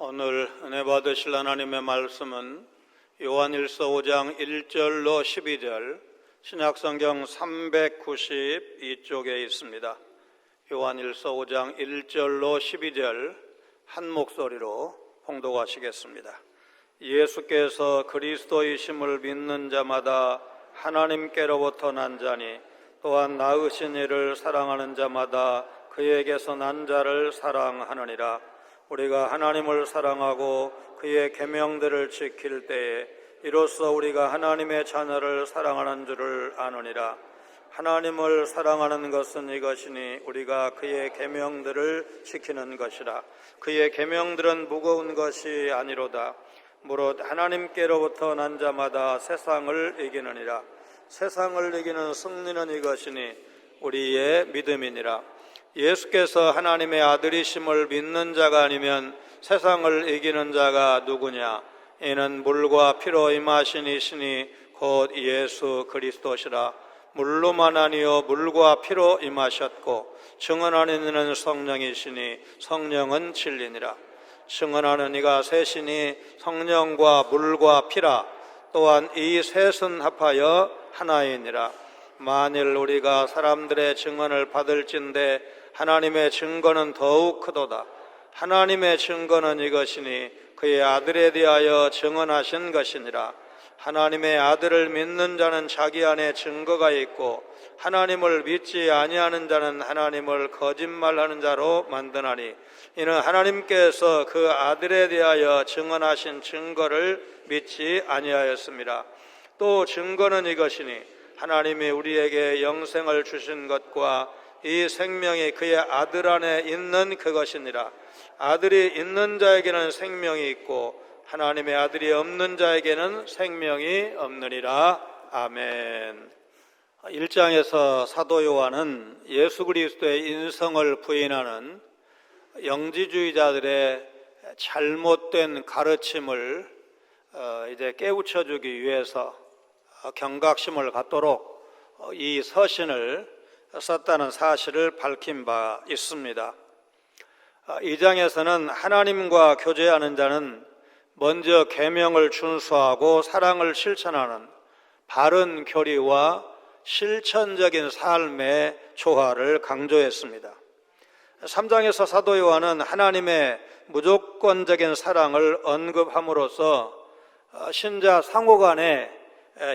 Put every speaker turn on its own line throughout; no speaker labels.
오늘 은혜 받으실 하나님의 말씀은 요한일서 5장 1절로 12절, 신약성경 392쪽에 있습니다. 요한일서 5장 1절로 12절 한 목소리로 봉독하시겠습니다. 예수께서 그리스도이심을 믿는 자마다 하나님께로부터 난 자니, 또한 낳으신 이를 사랑하는 자마다 그에게서 난 자를 사랑하느니라. 우리가 하나님을 사랑하고 그의 계명들을 지킬 때에 이로써 우리가 하나님의 자녀를 사랑하는 줄을 아느니라. 하나님을 사랑하는 것은 이것이니 우리가 그의 계명들을 지키는 것이라. 그의 계명들은 무거운 것이 아니로다. 무릇 하나님께로부터 난 자마다 세상을 이기느니라. 세상을 이기는 승리는 이것이니 우리의 믿음이니라. 예수께서 하나님의 아들이심을 믿는 자가 아니면 세상을 이기는 자가 누구냐? 이는 물과 피로 임하신 이시니 곧 예수 그리스도시라. 물로만 아니요 물과 피로 임하셨고 증언하는 이는 성령이시니 성령은 진리니라. 증언하는 이가 셋이니 성령과 물과 피라. 또한 이 셋은 합하여 하나이니라. 만일 우리가 사람들의 증언을 받을진대 하나님의 증거는 더욱 크도다. 하나님의 증거는 이것이니 그의 아들에 대하여 증언하신 것이니라. 하나님의 아들을 믿는 자는 자기 안에 증거가 있고 하나님을 믿지 아니하는 자는 하나님을 거짓말하는 자로 만드나니, 이는 하나님께서 그 아들에 대하여 증언하신 증거를 믿지 아니하였습니다. 또 증거는 이것이니 하나님이 우리에게 영생을 주신 것과 이 생명이 그의 아들 안에 있는 그것이니라. 아들이 있는 자에게는 생명이 있고 하나님의 아들이 없는 자에게는 생명이 없느니라. 아멘. 1장에서 사도 요한은 예수 그리스도의 인성을 부인하는 영지주의자들의 잘못된 가르침을 이제 깨우쳐주기 위해서 경각심을 갖도록 이 서신을 썼다는 사실을 밝힌 바 있습니다. 2장에서는 하나님과 교제하는 자는 먼저 계명을 준수하고 사랑을 실천하는 바른 교리와 실천적인 삶의 조화를 강조했습니다. 3장에서 사도 요한은 하나님의 무조건적인 사랑을 언급함으로써 신자 상호 간의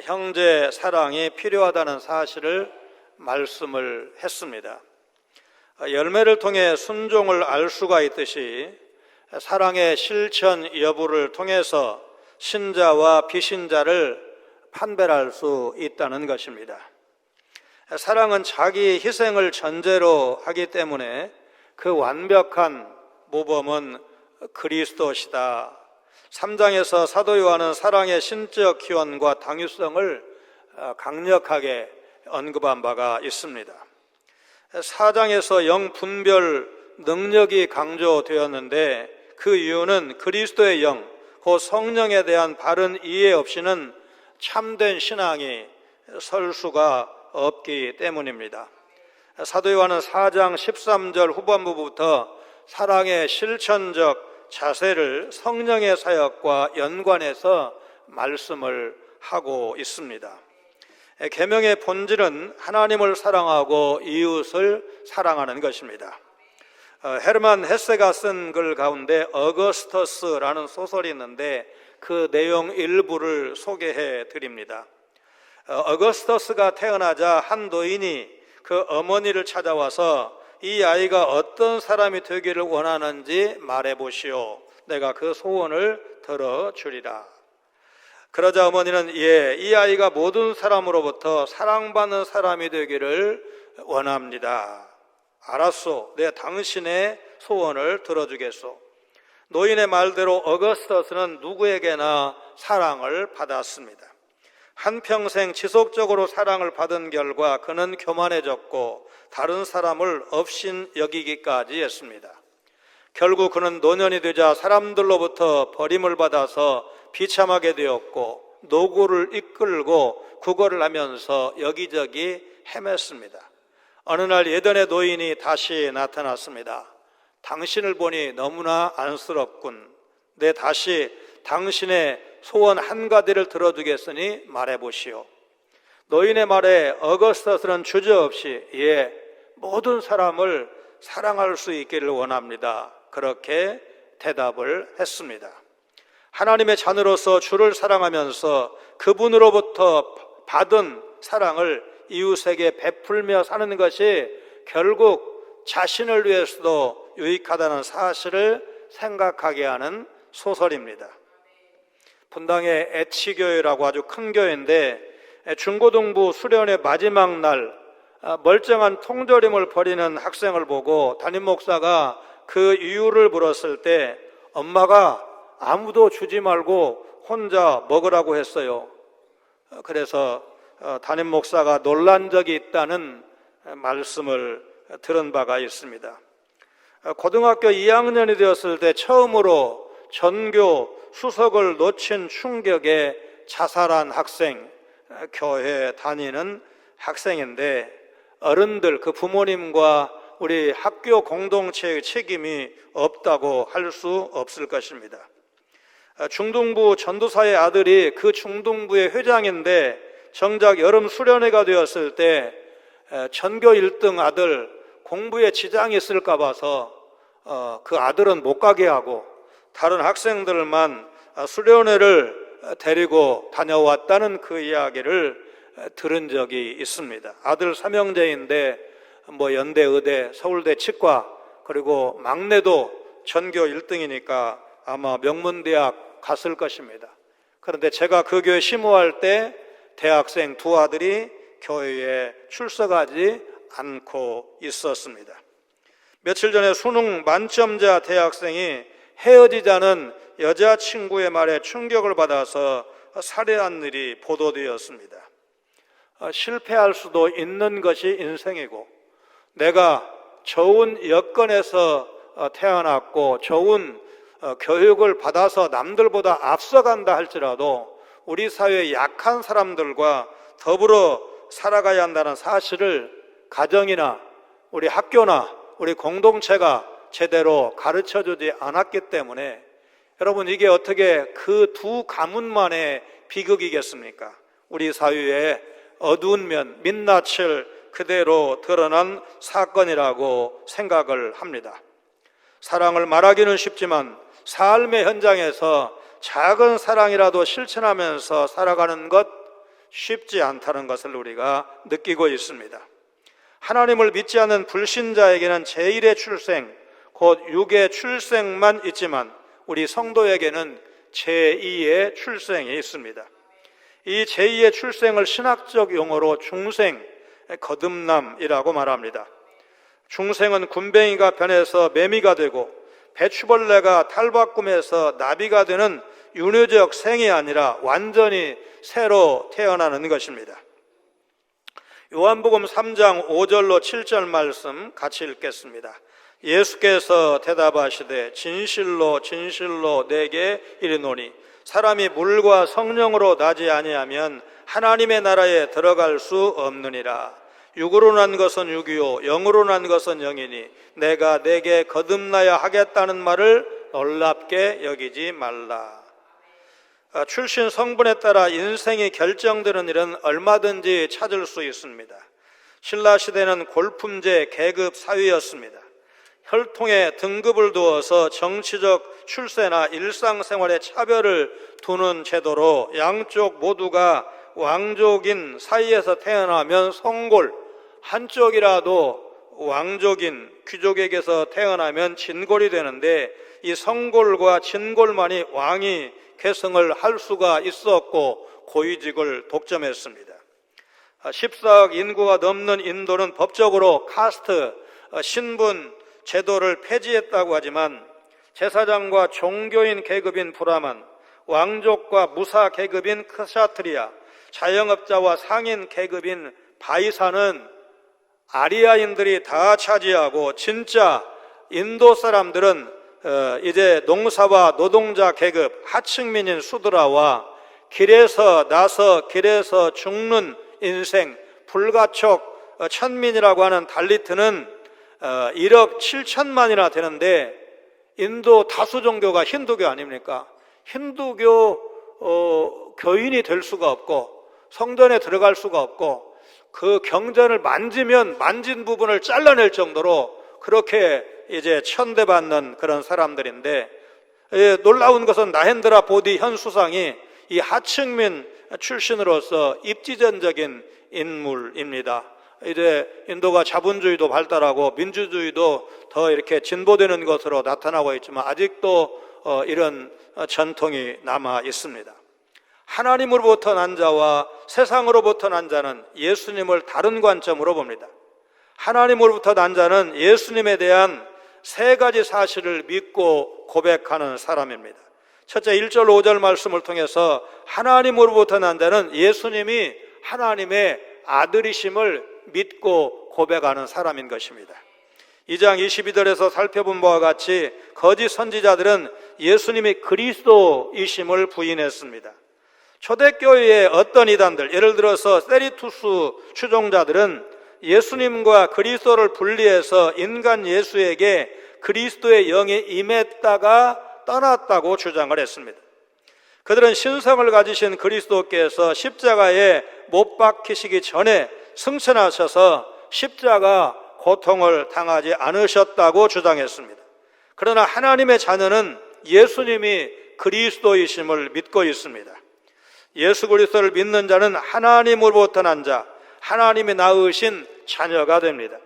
형제 사랑이 필요하다는 사실을 말씀을 했습니다. 열매를 통해 순종을 알 수가 있듯이 사랑의 실천 여부를 통해서 신자와 비신자를 판별할 수 있다는 것입니다. 사랑은 자기 희생을 전제로 하기 때문에 그 완벽한 모범은 그리스도시다. 3장에서 사도 요한은 사랑의 신적 기원과 당위성을 강력하게 언급한 바가 있습니다. 4장에서 영분별 능력이 강조되었는데 그 이유는 그리스도의 영, 곧 성령에 대한 바른 이해 없이는 참된 신앙이 설 수가 없기 때문입니다. 사도 요한은 4장 13절 후반부부터 사랑의 실천적 자세를 성령의 사역과 연관해서 말씀을 하고 있습니다. 계명의 본질은 하나님을 사랑하고 이웃을 사랑하는 것입니다. 헤르만 헤세가 쓴 글 가운데 어거스터스라는 소설이 있는데 그 내용 일부를 소개해 드립니다. 어거스터스가 태어나자 한 노인이 그 어머니를 찾아와서 이 아이가 어떤 사람이 되기를 원하는지 말해보시오. 내가 그 소원을 들어주리라. 그러자 어머니는 이 아이가 모든 사람으로부터 사랑받는 사람이 되기를 원합니다. 알았소. 내 당신의 소원을 들어주겠소. 노인의 말대로 어거스터스는 누구에게나 사랑을 받았습니다. 한평생 지속적으로 사랑을 받은 결과 그는 교만해졌고 다른 사람을 업신 여기기까지 했습니다. 결국 그는 노년이 되자 사람들로부터 버림을 받아서 비참하게 되었고 노고를 이끌고 구걸을 하면서 여기저기 헤맸습니다. 어느 날 예전의 노인이 다시 나타났습니다. 당신을 보니 너무나 안쓰럽군. 내 다시 당신의 소원 한 가지를 들어주겠으니 말해보시오. 노인의 말에 어거스터스는 주저없이 모든 사람을 사랑할 수 있기를 원합니다. 그렇게 대답을 했습니다. 하나님의 자녀로서 주를 사랑하면서 그분으로부터 받은 사랑을 이웃에게 베풀며 사는 것이 결국 자신을 위해서도 유익하다는 사실을 생각하게 하는 소설입니다. 분당의 애치교회라고 아주 큰 교회인데 중고등부 수련의 마지막 날 멀쩡한 통조림을 버리는 학생을 보고 담임 목사가 그 이유를 물었을 때 엄마가 아무도 주지 말고 혼자 먹으라고 했어요. 그래서 담임 목사가 놀란 적이 있다는 말씀을 들은 바가 있습니다. 고등학교 2학년이 되었을 때 처음으로 전교 수석을 놓친 충격에 자살한 학생, 교회 다니는 학생인데 어른들, 그 부모님과 우리 학교 공동체의 책임이 없다고 할 수 없을 것입니다. 중등부 전도사의 아들이 그 중등부의 회장인데 정작 여름 수련회가 되었을 때 전교 1등 아들 공부에 지장이 있을까 봐서 그 아들은 못 가게 하고 다른 학생들만 수련회를 데리고 다녀왔다는 그 이야기를 들은 적이 있습니다. 아들 삼형제인데 연대, 의대, 서울대 치과, 그리고 막내도 전교 1등이니까 아마 명문대학 갔을 것입니다. 그런데 제가 그 교회 심호할 때 대학생 두 아들이 교회에 출석하지 않고 있었습니다. 며칠 전에 수능 만점자 대학생이 헤어지자는 여자친구의 말에 충격을 받아서 살해한 일이 보도되었습니다. 실패할 수도 있는 것이 인생이고, 내가 좋은 여건에서 태어났고 좋은 교육을 받아서 남들보다 앞서간다 할지라도 우리 사회의 약한 사람들과 더불어 살아가야 한다는 사실을 가정이나 우리 학교나 우리 공동체가 제대로 가르쳐주지 않았기 때문에, 여러분, 이게 어떻게 그 두 가문만의 비극이겠습니까? 우리 사회의 어두운 면, 민낯을 그대로 드러난 사건이라고 생각을 합니다. 사랑을 말하기는 쉽지만 삶의 현장에서 작은 사랑이라도 실천하면서 살아가는 것 쉽지 않다는 것을 우리가 느끼고 있습니다. 하나님을 믿지 않는 불신자에게는 제1의 출생, 곧 육의 출생만 있지만 우리 성도에게는 제2의 출생이 있습니다. 이 제2의 출생을 신학적 용어로 중생, 거듭남이라고 말합니다. 중생은 군뱅이가 변해서 매미가 되고 배추벌레가 탈바꿈해서 나비가 되는 윤회적 생이 아니라 완전히 새로 태어나는 것입니다. 요한복음 3장 5절로 7절 말씀 같이 읽겠습니다. 예수께서 대답하시되 진실로 진실로 내게 이르노니 사람이 물과 성령으로 나지 아니하면 하나님의 나라에 들어갈 수 없느니라. 육으로 난 것은 육이요 영으로 난 것은 영이니 내가 내게 거듭나야 하겠다는 말을 놀랍게 여기지 말라. 출신 성분에 따라 인생이 결정되는 일은 얼마든지 찾을 수 있습니다. 신라 시대는 골품제 계급 사회였습니다. 혈통에 등급을 두어서 정치적 출세나 일상생활에 차별을 두는 제도로 양쪽 모두가 왕족인 사이에서 태어나면 성골, 한쪽이라도 왕족인 귀족에게서 태어나면 진골이 되는데 이 성골과 진골만이 왕이 계승을 할 수가 있었고 고위직을 독점했습니다. 14억 인구가 넘는 인도는 법적으로 카스트, 신분 제도를 폐지했다고 하지만 제사장과 종교인 계급인 브라만, 왕족과 무사 계급인 크샤트리아, 자영업자와 상인 계급인 바이사는 아리아인들이 다 차지하고 진짜 인도 사람들은 이제 농사와 노동자 계급 하층민인 수드라와 길에서 나서 길에서 죽는 인생 불가촉 천민이라고 하는 달리트는 1억 7천만이나 되는데 인도 다수 종교가 힌두교 아닙니까? 힌두교 교인이 될 수가 없고 성전에 들어갈 수가 없고 그 경전을 만지면 만진 부분을 잘라낼 정도로 그렇게 이제 천대받는 그런 사람들인데, 놀라운 것은 나헨드라 보디 현 수상이 이 하층민 출신으로서 입지전적인 인물입니다. 이제 인도가 자본주의도 발달하고 민주주의도 더 이렇게 진보되는 것으로 나타나고 있지만 아직도 이런 전통이 남아 있습니다. 하나님으로부터 난 자와 세상으로부터 난 자는 예수님을 다른 관점으로 봅니다. 하나님으로부터 난 자는 예수님에 대한 세 가지 사실을 믿고 고백하는 사람입니다. 첫째, 1절 5절 말씀을 통해서 하나님으로부터 난 자는 예수님이 하나님의 아들이심을 믿고 고백하는 사람인 것입니다. 2장 22절에서 살펴본 바와 같이 거짓 선지자들은 예수님이 그리스도이심을 부인했습니다. 초대교회의 어떤 이단들, 예를 들어서 세리투스 추종자들은 예수님과 그리스도를 분리해서 인간 예수에게 그리스도의 영이 임했다가 떠났다고 주장을 했습니다. 그들은 신성을 가지신 그리스도께서 십자가에 못 박히시기 전에 승천하셔서 십자가 고통을 당하지 않으셨다고 주장했습니다. 그러나 하나님의 자녀는 예수님이 그리스도이심을 믿고 있습니다. 예수 그리스도를 믿는 자는 하나님으로부터 난 자, 하나님이 낳으신 자녀가 됩니다.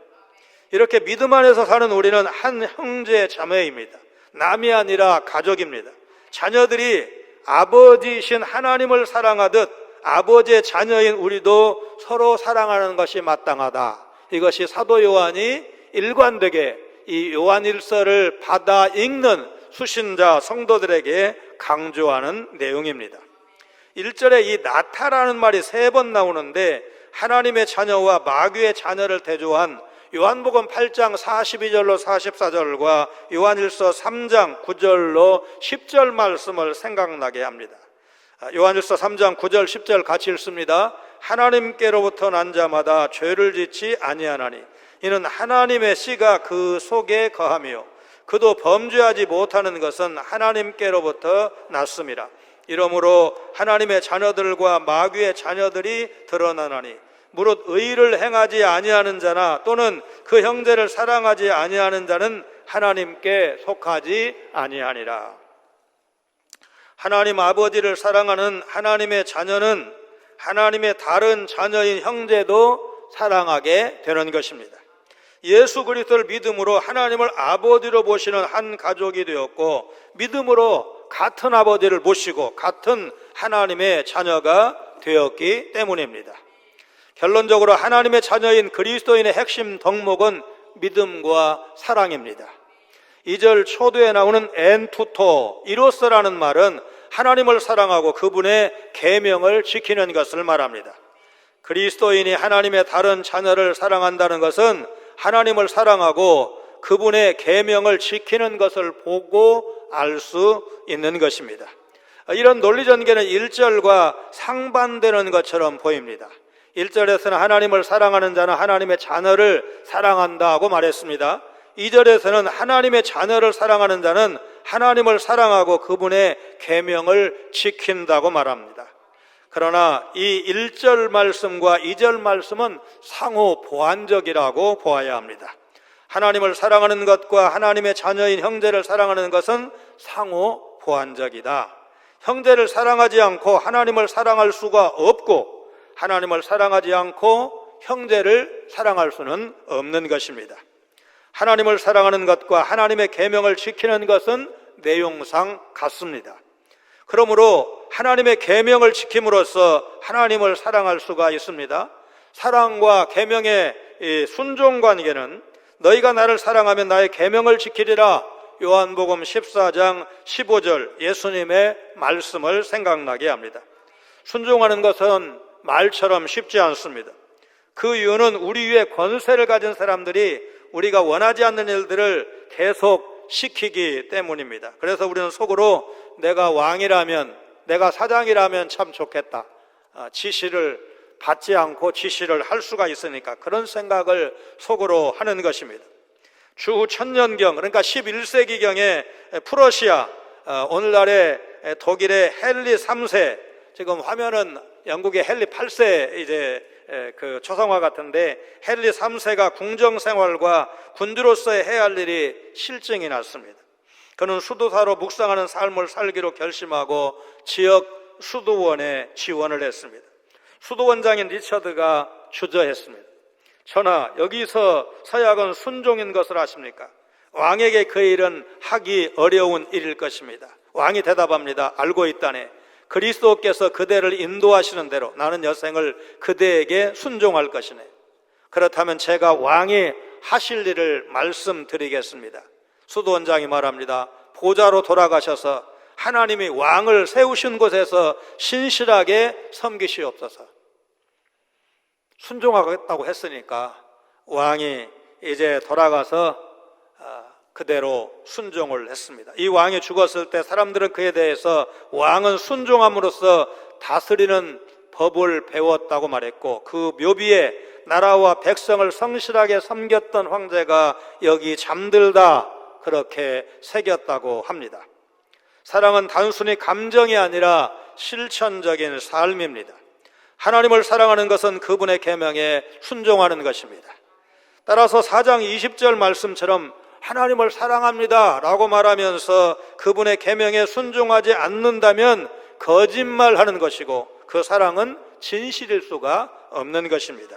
이렇게 믿음 안에서 사는 우리는 한 형제 자매입니다. 남이 아니라 가족입니다. 자녀들이 아버지이신 하나님을 사랑하듯 아버지의 자녀인 우리도 서로 사랑하는 것이 마땅하다. 이것이 사도 요한이 일관되게 이 요한일서를 받아 읽는 수신자 성도들에게 강조하는 내용입니다. 1절에 이 나타라는 말이 3번 나오는데 하나님의 자녀와 마귀의 자녀를 대조한 요한복음 8장 42절로 44절과 요한일서 3장 9절로 10절 말씀을 생각나게 합니다. 요한일서 3장 9절 10절 같이 읽습니다. 하나님께로부터 난 자마다 죄를 짓지 아니하나니 이는 하나님의 씨가 그 속에 거하며 그도 범죄하지 못하는 것은 하나님께로부터 났음이라. 이러므로 하나님의 자녀들과 마귀의 자녀들이 드러나나니 무릇 의를 행하지 아니하는 자나 또는 그 형제를 사랑하지 아니하는 자는 하나님께 속하지 아니하니라. 하나님 아버지를 사랑하는 하나님의 자녀는 하나님의 다른 자녀인 형제도 사랑하게 되는 것입니다. 예수 그리스도를 믿음으로 하나님을 아버지로 보시는 한 가족이 되었고, 믿음으로 같은 아버지를 모시고 같은 하나님의 자녀가 되었기 때문입니다. 결론적으로 하나님의 자녀인 그리스도인의 핵심 덕목은 믿음과 사랑입니다. 2절 초두에 나오는 엔투토, 이로서라는 말은 하나님을 사랑하고 그분의 계명을 지키는 것을 말합니다. 그리스도인이 하나님의 다른 자녀를 사랑한다는 것은 하나님을 사랑하고 그분의 계명을 지키는 것을 보고 알 수 있는 것입니다. 이런 논리 전개는 1절과 상반되는 것처럼 보입니다. 1절에서는 하나님을 사랑하는 자는 하나님의 자녀를 사랑한다고 말했습니다. 2절에서는 하나님의 자녀를 사랑하는 자는 하나님을 사랑하고 그분의 계명을 지킨다고 말합니다. 그러나 이 1절 말씀과 2절 말씀은 상호 보완적이라고 보아야 합니다. 하나님을 사랑하는 것과 하나님의 자녀인 형제를 사랑하는 것은 상호 보완적이다. 형제를 사랑하지 않고 하나님을 사랑할 수가 없고, 하나님을 사랑하지 않고 형제를 사랑할 수는 없는 것입니다. 하나님을 사랑하는 것과 하나님의 계명을 지키는 것은 내용상 같습니다. 그러므로 하나님의 계명을 지킴으로써 하나님을 사랑할 수가 있습니다. 사랑과 계명의 순종 관계는 너희가 나를 사랑하면 나의 계명을 지키리라. 요한복음 14장 15절 예수님의 말씀을 생각나게 합니다. 순종하는 것은 말처럼 쉽지 않습니다. 그 이유는 우리 위에 권세를 가진 사람들이 우리가 원하지 않는 일들을 계속 시키기 때문입니다. 그래서 우리는 속으로 내가 왕이라면, 내가 사장이라면 참 좋겠다, 지시를 받지 않고 지시를 할 수가 있으니까 그런 생각을 속으로 하는 것입니다. 주후 1000년경, 그러니까 11세기경에 프러시아, 오늘날의 독일의 헨리 3세, 지금 화면은 영국의 헨리 8세 이제 그 초상화 같은데, 헨리 3세가 궁정생활과 군주로서의 해야 할 일이 실증이 났습니다. 그는 수도사로 묵상하는 삶을 살기로 결심하고 지역 수도원에 지원을 했습니다. 수도원장인 리처드가 주저했습니다. 전하, 여기서 서약은 순종인 것을 아십니까? 왕에게 그 일은 하기 어려운 일일 것입니다. 왕이 대답합니다. 알고 있다네. 그리스도께서 그대를 인도하시는 대로 나는 여생을 그대에게 순종할 것이네. 그렇다면 제가 왕이 하실 일을 말씀드리겠습니다. 수도원장이 말합니다. 보좌로 돌아가셔서 하나님이 왕을 세우신 곳에서 신실하게 섬기시옵소서. 순종하겠다고 했으니까 왕이 이제 돌아가서 그대로 순종을 했습니다. 이 왕이 죽었을 때 사람들은 그에 대해서 왕은 순종함으로써 다스리는 법을 배웠다고 말했고, 그 묘비에 나라와 백성을 성실하게 섬겼던 황제가 여기 잠들다 그렇게 새겼다고 합니다. 사랑은 단순히 감정이 아니라 실천적인 삶입니다. 하나님을 사랑하는 것은 그분의 계명에 순종하는 것입니다. 따라서 4장 20절 말씀처럼 하나님을 사랑합니다 라고 말하면서 그분의 계명에 순종하지 않는다면 거짓말하는 것이고, 그 사랑은 진실일 수가 없는 것입니다.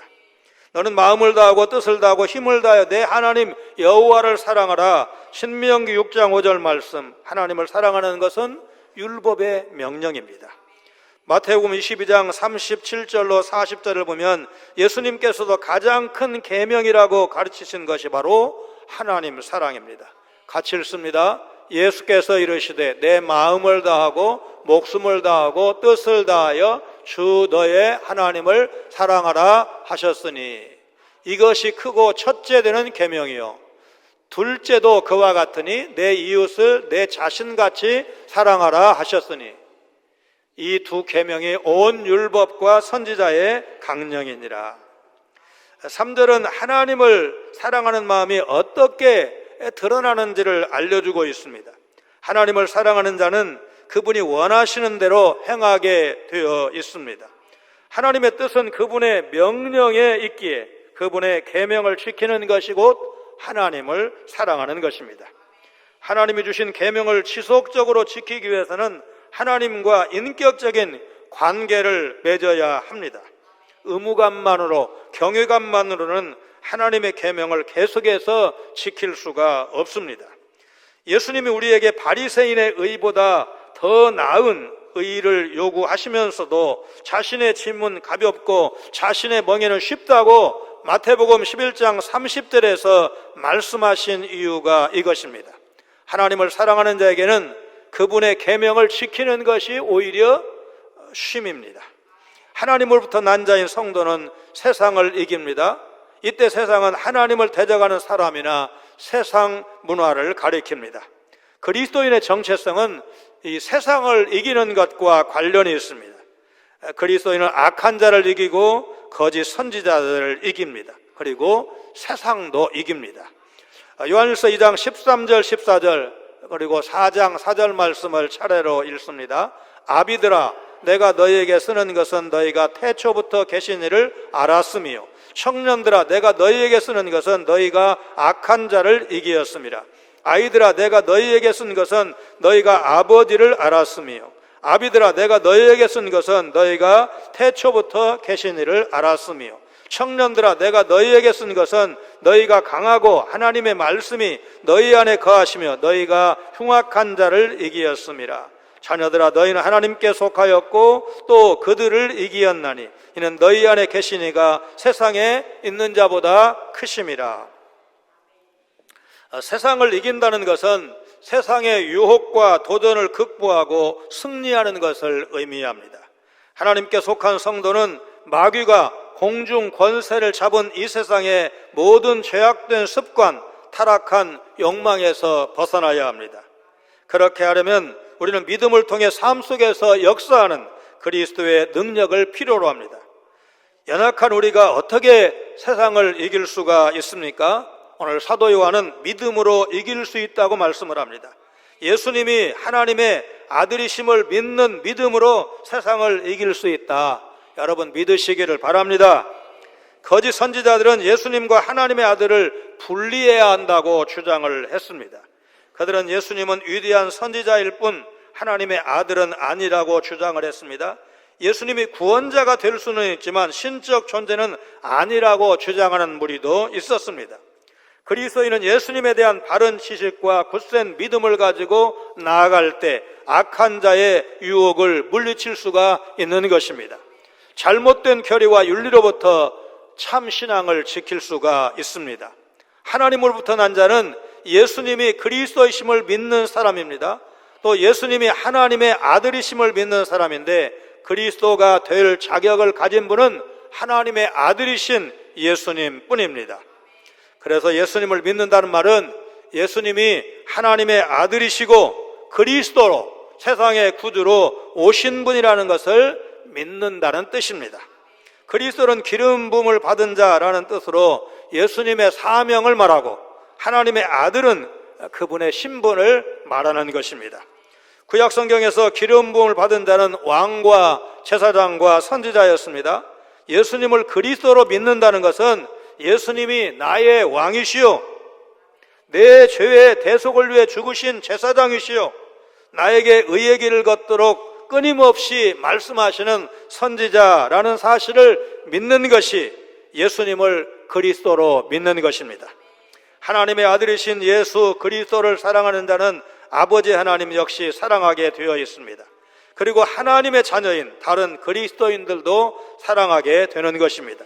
너는 마음을 다하고 뜻을 다하고 힘을 다하여 내 하나님 여호와를 사랑하라. 신명기 6장 5절 말씀, 하나님을 사랑하는 것은 율법의 명령입니다. 마태복음 22장 37절로 40절을 보면 예수님께서도 가장 큰 계명이라고 가르치신 것이 바로 하나님 사랑입니다. 같이 읽습니다. 예수께서 이르시되 내 마음을 다하고 목숨을 다하고 뜻을 다하여 주 너의 하나님을 사랑하라 하셨으니, 이것이 크고 첫째 되는 계명이요 둘째도 그와 같으니 내 이웃을 내 자신같이 사랑하라 하셨으니, 이 두 계명이 온 율법과 선지자의 강령이니라. 3절은 하나님을 사랑하는 마음이 어떻게 드러나는지를 알려주고 있습니다. 하나님을 사랑하는 자는 그분이 원하시는 대로 행하게 되어 있습니다. 하나님의 뜻은 그분의 명령에 있기에 그분의 계명을 지키는 것이 곧 하나님을 사랑하는 것입니다. 하나님이 주신 계명을 지속적으로 지키기 위해서는 하나님과 인격적인 관계를 맺어야 합니다. 의무감만으로, 경외감만으로는 하나님의 계명을 계속해서 지킬 수가 없습니다. 예수님이 우리에게 바리새인의 의보다 더 나은 의를 요구하시면서도 자신의 짐은 가볍고 자신의 멍에는 쉽다고 마태복음 11장 30절에서 말씀하신 이유가 이것입니다. 하나님을 사랑하는 자에게는 그분의 계명을 지키는 것이 오히려 쉼입니다. 하나님으로부터 난 자인 성도는 세상을 이깁니다. 이때 세상은 하나님을 대적하는 사람이나 세상 문화를 가리킵니다. 그리스도인의 정체성은 이 세상을 이기는 것과 관련이 있습니다. 그리스도인은 악한 자를 이기고 거짓 선지자들을 이깁니다. 그리고 세상도 이깁니다. 요한일서 2장 13절 14절 그리고 4장 4절 말씀을 차례로 읽습니다. 아비들아, 내가 너희에게 쓰는 것은 너희가 태초부터 계신 이를 알았으며, 청년들아, 내가 너희에게 쓰는 것은 너희가 악한 자를 이기었습니다. 아이들아, 내가 너희에게 쓴 것은 너희가 아버지를 알았으며, 아비들아, 내가 너희에게 쓴 것은 너희가 태초부터 계신 이를 알았으며, 청년들아, 내가 너희에게 쓴 것은 너희가 강하고 하나님의 말씀이 너희 안에 거하시며 너희가 흉악한 자를 이기었음이라. 자녀들아, 너희는 하나님께 속하였고 또 그들을 이기었나니 이는 너희 안에 계신 이가 세상에 있는 자보다 크심이라. 세상을 이긴다는 것은 세상의 유혹과 도전을 극복하고 승리하는 것을 의미합니다. 하나님께 속한 성도는 마귀가 공중 권세를 잡은 이 세상의 모든 죄악된 습관, 타락한 욕망에서 벗어나야 합니다. 그렇게 하려면 우리는 믿음을 통해 삶 속에서 역사하는 그리스도의 능력을 필요로 합니다. 연약한 우리가 어떻게 세상을 이길 수가 있습니까? 오늘 사도 요한은 믿음으로 이길 수 있다고 말씀을 합니다. 예수님이 하나님의 아들이심을 믿는 믿음으로 세상을 이길 수 있다. 여러분 믿으시기를 바랍니다. 거짓 선지자들은 예수님과 하나님의 아들을 분리해야 한다고 주장을 했습니다. 그들은 예수님은 위대한 선지자일 뿐 하나님의 아들은 아니라고 주장을 했습니다. 예수님이 구원자가 될 수는 있지만 신적 존재는 아니라고 주장하는 무리도 있었습니다. 그리스도인은 예수님에 대한 바른 지식과 굳센 믿음을 가지고 나아갈 때 악한 자의 유혹을 물리칠 수가 있는 것입니다. 잘못된 교리와 윤리로부터 참 신앙을 지킬 수가 있습니다. 하나님으로부터 난 자는 예수님이 그리스도이심을 믿는 사람입니다. 또 예수님이 하나님의 아들이심을 믿는 사람인데 그리스도가 될 자격을 가진 분은 하나님의 아들이신 예수님 뿐입니다. 그래서 예수님을 믿는다는 말은 예수님이 하나님의 아들이시고 그리스도로 세상의 구주로 오신 분이라는 것을 믿는다는 뜻입니다. 그리스도는 기름 부음을 받은 자라는 뜻으로 예수님의 사명을 말하고 하나님의 아들은 그분의 신분을 말하는 것입니다. 구약 성경에서 기름 부음을 받은 자는 왕과 제사장과 선지자였습니다. 예수님을 그리스도로 믿는다는 것은 예수님이 나의 왕이시요 내 죄의 대속을 위해 죽으신 제사장이시요 나에게 의의 길을 걷도록 끊임없이 말씀하시는 선지자라는 사실을 믿는 것이 예수님을 그리스도로 믿는 것입니다. 하나님의 아들이신 예수 그리스도를 사랑하는 자는 아버지 하나님 역시 사랑하게 되어 있습니다. 그리고 하나님의 자녀인 다른 그리스도인들도 사랑하게 되는 것입니다.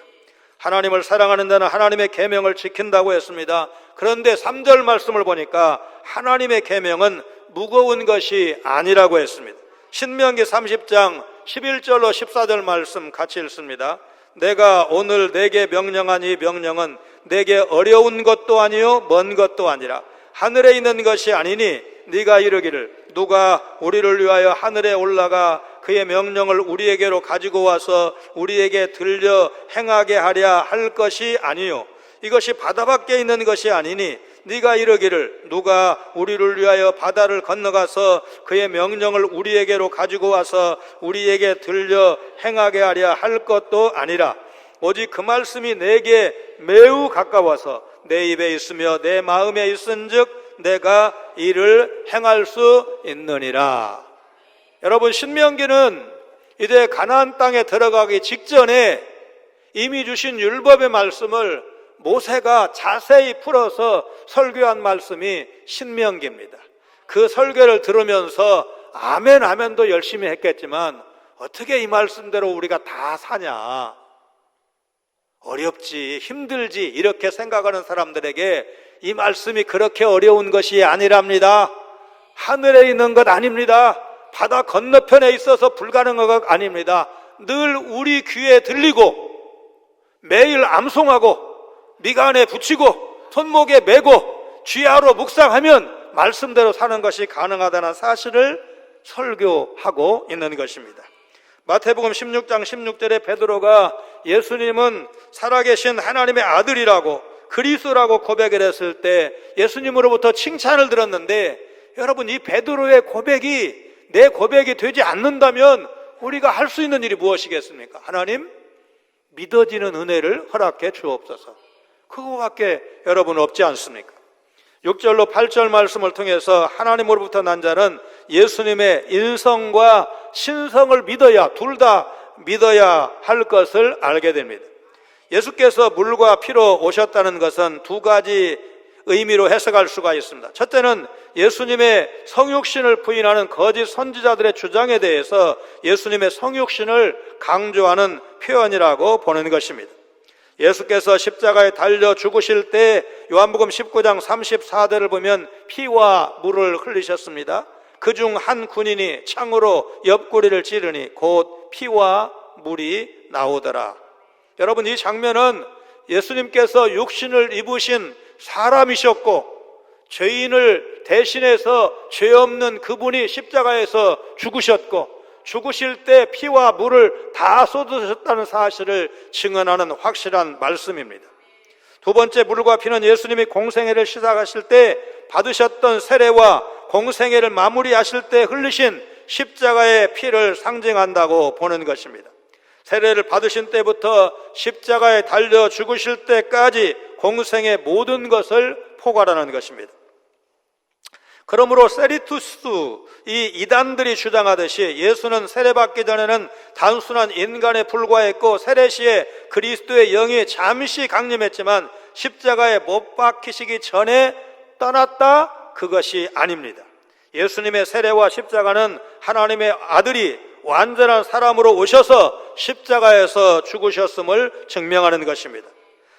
하나님을 사랑하는 자는 하나님의 계명을 지킨다고 했습니다. 그런데 3절 말씀을 보니까 하나님의 계명은 무거운 것이 아니라고 했습니다. 신명기 30장 11절로 14절 말씀 같이 읽습니다. 내가 오늘 내게 명령한 이 명령은 내게 어려운 것도 아니요 먼 것도 아니라 하늘에 있는 것이 아니니 네가 이르기를 누가 우리를 위하여 하늘에 올라가 그의 명령을 우리에게로 가지고 와서 우리에게 들려 행하게 하랴 할 것이 아니요 이것이 바다 밖에 있는 것이 아니니 네가 이르기를 누가 우리를 위하여 바다를 건너가서 그의 명령을 우리에게로 가지고 와서 우리에게 들려 행하게 하랴 할 것도 아니라 오직 그 말씀이 내게 매우 가까워서 내 입에 있으며 내 마음에 있은즉 내가 이를 행할 수 있느니라. 여러분 신명기는 이제 가나안 땅에 들어가기 직전에 이미 주신 율법의 말씀을 모세가 자세히 풀어서 설교한 말씀이 신명기입니다. 그 설교를 들으면서 아멘 아멘도 열심히 했겠지만 어떻게 이 말씀대로 우리가 다 사냐, 어렵지 힘들지 이렇게 생각하는 사람들에게 이 말씀이 그렇게 어려운 것이 아니랍니다. 하늘에 있는 것 아닙니다. 바다 건너편에 있어서 불가능한 것 아닙니다. 늘 우리 귀에 들리고 매일 암송하고 미간에 붙이고 손목에 메고 쥐하로 묵상하면 말씀대로 사는 것이 가능하다는 사실을 설교하고 있는 것입니다. 마태복음 16장 16절에 베드로가 예수님은 살아계신 하나님의 아들이라고 그리스도라고 고백을 했을 때 예수님으로부터 칭찬을 들었는데 여러분 이 베드로의 고백이 내 고백이 되지 않는다면 우리가 할 수 있는 일이 무엇이겠습니까? 하나님 믿어지는 은혜를 허락해 주옵소서. 그거밖에 여러분 없지 않습니까? 6절로 8절 말씀을 통해서 하나님으로부터 난 자는 예수님의 인성과 신성을 믿어야 둘 다 믿어야 할 것을 알게 됩니다. 예수께서 물과 피로 오셨다는 것은 두 가지 의미로 해석할 수가 있습니다. 첫째는 예수님의 성육신을 부인하는 거짓 선지자들의 주장에 대해서 예수님의 성육신을 강조하는 표현이라고 보는 것입니다. 예수께서 십자가에 달려 죽으실 때 요한복음 19장 34절을 보면 피와 물을 흘리셨습니다. 그중 한 군인이 창으로 옆구리를 찌르니 곧 피와 물이 나오더라. 여러분 이 장면은 예수님께서 육신을 입으신 사람이셨고 죄인을 대신해서 죄 없는 그분이 십자가에서 죽으셨고 죽으실 때 피와 물을 다 쏟으셨다는 사실을 증언하는 확실한 말씀입니다. 두 번째 물과 피는 예수님이 공생애를 시작하실 때 받으셨던 세례와 공생애를 마무리하실 때 흘리신 십자가의 피를 상징한다고 보는 것입니다. 세례를 받으신 때부터 십자가에 달려 죽으실 때까지 공생의 모든 것을 포괄하는 것입니다. 그러므로 세리투스, 이 이단들이 주장하듯이 예수는 세례받기 전에는 단순한 인간에 불과했고 세례 시에 그리스도의 영이 잠시 강림했지만 십자가에 못 박히시기 전에 떠났다? 그것이 아닙니다. 예수님의 세례와 십자가는 하나님의 아들이 완전한 사람으로 오셔서 십자가에서 죽으셨음을 증명하는 것입니다.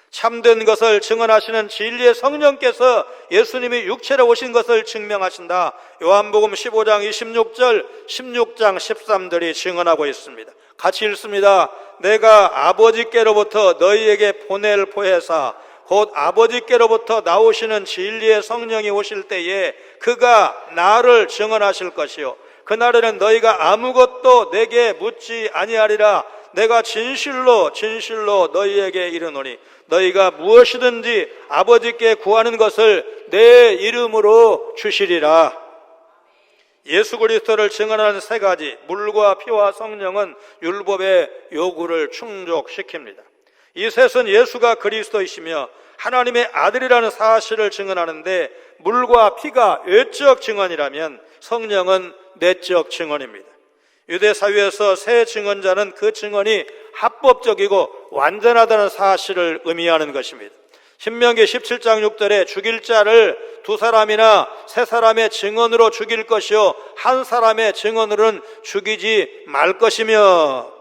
참된 것을 증언하시는 진리의 성령께서 예수님이 육체로 오신 것을 증명하신다. 요한복음 15장 26절, 16장 13절이 증언하고 있습니다. 같이 읽습니다. 내가 아버지께로부터 너희에게 보낼 보혜사 곧 아버지께로부터 나오시는 진리의 성령이 오실 때에 그가 나를 증언하실 것이요 그날에는 너희가 아무것도 내게 묻지 아니하리라. 내가 진실로 진실로 너희에게 이르노니 너희가 무엇이든지 아버지께 구하는 것을 내 이름으로 주시리라. 예수 그리스도를 증언하는 세 가지 물과 피와 성령은 율법의 요구를 충족시킵니다. 이 셋은 예수가 그리스도이시며 하나님의 아들이라는 사실을 증언하는데 물과 피가 외적 증언이라면 성령은 내적 증언입니다. 유대 사회에서 새 증언자는 그 증언이 합법적이고 완전하다는 사실을 의미하는 것입니다. 신명기 17장 6절에 죽일 자를 두 사람이나 세 사람의 증언으로 죽일 것이요 한 사람의 증언으로는 죽이지 말 것이며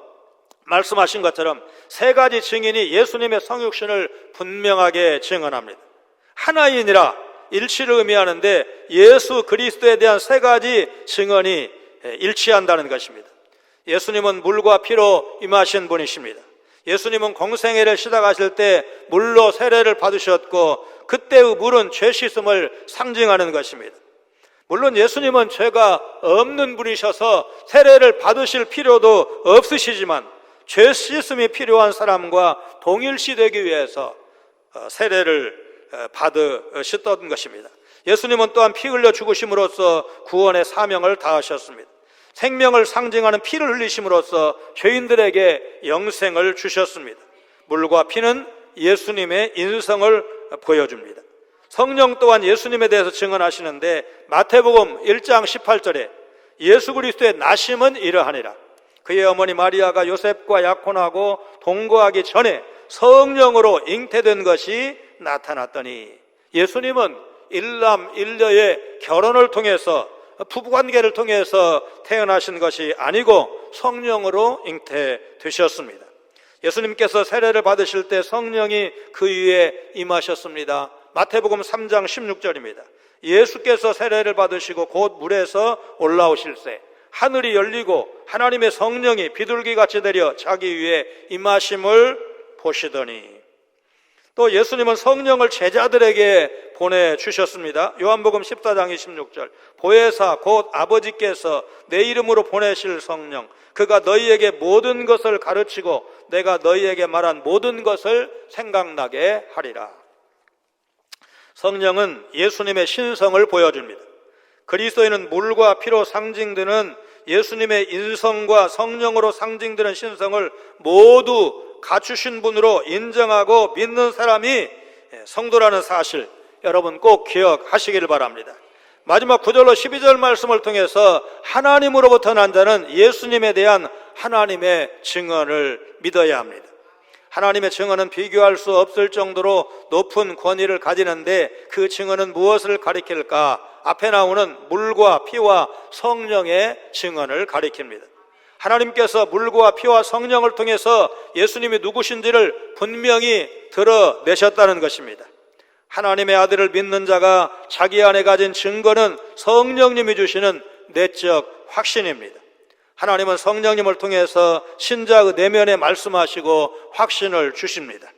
말씀하신 것처럼 세 가지 증인이 예수님의 성육신을 분명하게 증언합니다. 하나이니라 일치를 의미하는데 예수 그리스도에 대한 세 가지 증언이 일치한다는 것입니다. 예수님은 물과 피로 임하신 분이십니다. 예수님은 공생애를 시작하실 때 물로 세례를 받으셨고 그때의 물은 죄 씻음을 상징하는 것입니다. 물론 예수님은 죄가 없는 분이셔서 세례를 받으실 필요도 없으시지만 죄 씻음이 필요한 사람과 동일시되기 위해서 세례를 받으셨던 것입니다. 예수님은 또한 피 흘려 죽으심으로써 구원의 사명을 다하셨습니다. 생명을 상징하는 피를 흘리심으로써 죄인들에게 영생을 주셨습니다. 물과 피는 예수님의 인성을 보여줍니다. 성령 또한 예수님에 대해서 증언하시는데 마태복음 1장 18절에 예수 그리스도의 나심은 이러하니라. 그의 어머니 마리아가 요셉과 약혼하고 동거하기 전에 성령으로 잉태된 것이 나타났더니 예수님은 일남 일녀의 결혼을 통해서 부부관계를 통해서 태어나신 것이 아니고 성령으로 잉태되셨습니다. 예수님께서 세례를 받으실 때 성령이 그 위에 임하셨습니다. 마태복음 3장 16절입니다. 예수께서 세례를 받으시고 곧 물에서 올라오실새 하늘이 열리고 하나님의 성령이 비둘기같이 내려 자기 위에 임하심을 보시더니 또 예수님은 성령을 제자들에게 보내주셨습니다. 요한복음 14장 26절 보혜사 곧 아버지께서 내 이름으로 보내실 성령 그가 너희에게 모든 것을 가르치고 내가 너희에게 말한 모든 것을 생각나게 하리라. 성령은 예수님의 신성을 보여줍니다. 그리스도인은 물과 피로 상징되는 예수님의 인성과 성령으로 상징되는 신성을 모두 갖추신 분으로 인정하고 믿는 사람이 성도라는 사실 여러분 꼭 기억하시기를 바랍니다. 마지막 9절로 12절 말씀을 통해서 하나님으로부터 난 자는 예수님에 대한 하나님의 증언을 믿어야 합니다. 하나님의 증언은 비교할 수 없을 정도로 높은 권위를 가지는데 그 증언은 무엇을 가리킬까? 앞에 나오는 물과 피와 성령의 증언을 가리킵니다. 하나님께서 물과 피와 성령을 통해서 예수님이 누구신지를 분명히 드러내셨다는 것입니다. 하나님의 아들을 믿는 자가 자기 안에 가진 증거는 성령님이 주시는 내적 확신입니다. 하나님은 성령님을 통해서 신자의 내면에 말씀하시고 확신을 주십니다.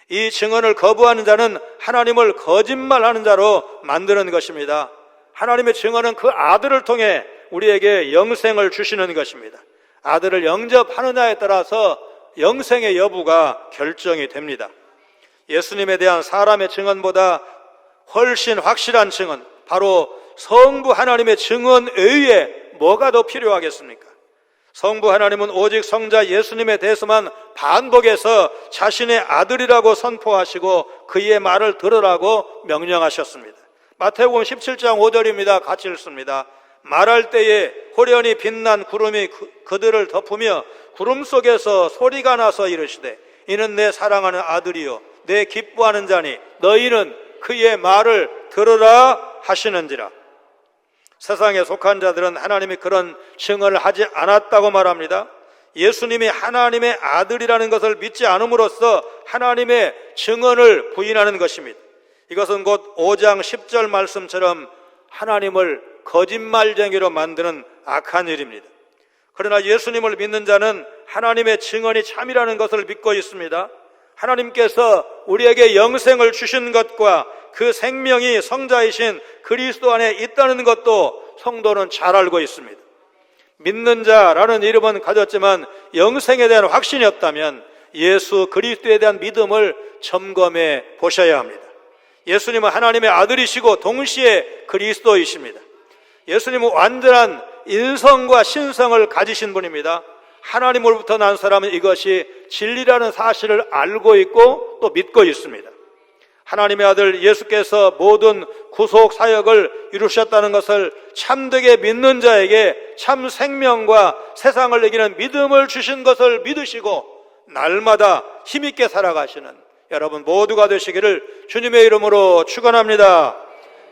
이 증언을 거부하는 자는 하나님을 거짓말하는 자로 만드는 것입니다. 하나님의 증언은 그 아들을 통해 우리에게 영생을 주시는 것입니다. 아들을 영접하느냐에 따라서 영생의 여부가 결정이 됩니다. 예수님에 대한 사람의 증언보다 훨씬 확실한 증언, 바로 성부 하나님의 증언 외에 뭐가 더 필요하겠습니까? 성부 하나님은 오직 성자 예수님에 대해서만 반복해서 자신의 아들이라고 선포하시고 그의 말을 들으라고 명령하셨습니다. 마태복음 17장 5절입니다. 같이 읽습니다. 말할 때에 호련히 빛난 구름이 그들을 덮으며 구름 속에서 소리가 나서 이르시되 이는 내 사랑하는 아들이요 내 기뻐하는 자니 너희는 그의 말을 들으라 하시는지라. 세상에 속한 자들은 하나님이 그런 증언을 하지 않았다고 말합니다. 예수님이 하나님의 아들이라는 것을 믿지 않음으로써 하나님의 증언을 부인하는 것입니다. 이것은 곧 5장 10절 말씀처럼 하나님을 거짓말쟁이로 만드는 악한 일입니다. 그러나 예수님을 믿는 자는 하나님의 증언이 참이라는 것을 믿고 있습니다. 하나님께서 우리에게 영생을 주신 것과 그 생명이 성자이신 그리스도 안에 있다는 것도 성도는 잘 알고 있습니다. 믿는 자라는 이름은 가졌지만 영생에 대한 확신이 없다면 예수 그리스도에 대한 믿음을 점검해 보셔야 합니다. 예수님은 하나님의 아들이시고 동시에 그리스도이십니다. 예수님은 완전한 인성과 신성을 가지신 분입니다. 하나님으로부터 난 사람은 이것이 진리라는 사실을 알고 있고 또 믿고 있습니다. 하나님의 아들 예수께서 모든 구속 사역을 이루셨다는 것을 참되게 믿는 자에게 참 생명과 세상을 이기는 믿음을 주신 것을 믿으시고 날마다 힘있게 살아가시는 여러분 모두가 되시기를 주님의 이름으로 축원합니다.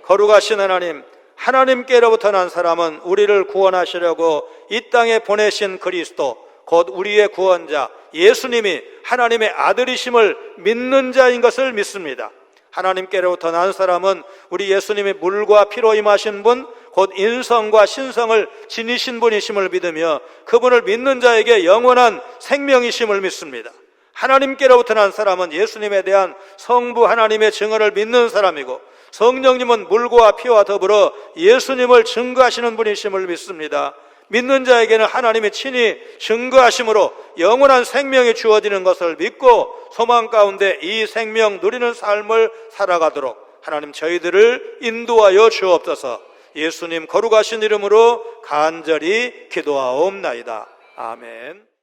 거룩하신 하나님, 하나님께로부터 난 사람은 우리를 구원하시려고 이 땅에 보내신 그리스도 곧 우리의 구원자 예수님이 하나님의 아들이심을 믿는 자인 것을 믿습니다. 하나님께로부터 난 사람은 우리 예수님이 물과 피로 임하신 분 곧 인성과 신성을 지니신 분이심을 믿으며 그분을 믿는 자에게 영원한 생명이심을 믿습니다. 하나님께로부터 난 사람은 예수님에 대한 성부 하나님의 증언을 믿는 사람이고 성령님은 물과 피와 더불어 예수님을 증거하시는 분이심을 믿습니다. 믿는 자에게는 하나님이 친히 증거하심으로 영원한 생명이 주어지는 것을 믿고 소망 가운데 이 생명 누리는 삶을 살아가도록 하나님 저희들을 인도하여 주옵소서. 예수님 거룩하신 이름으로 간절히 기도하옵나이다. 아멘.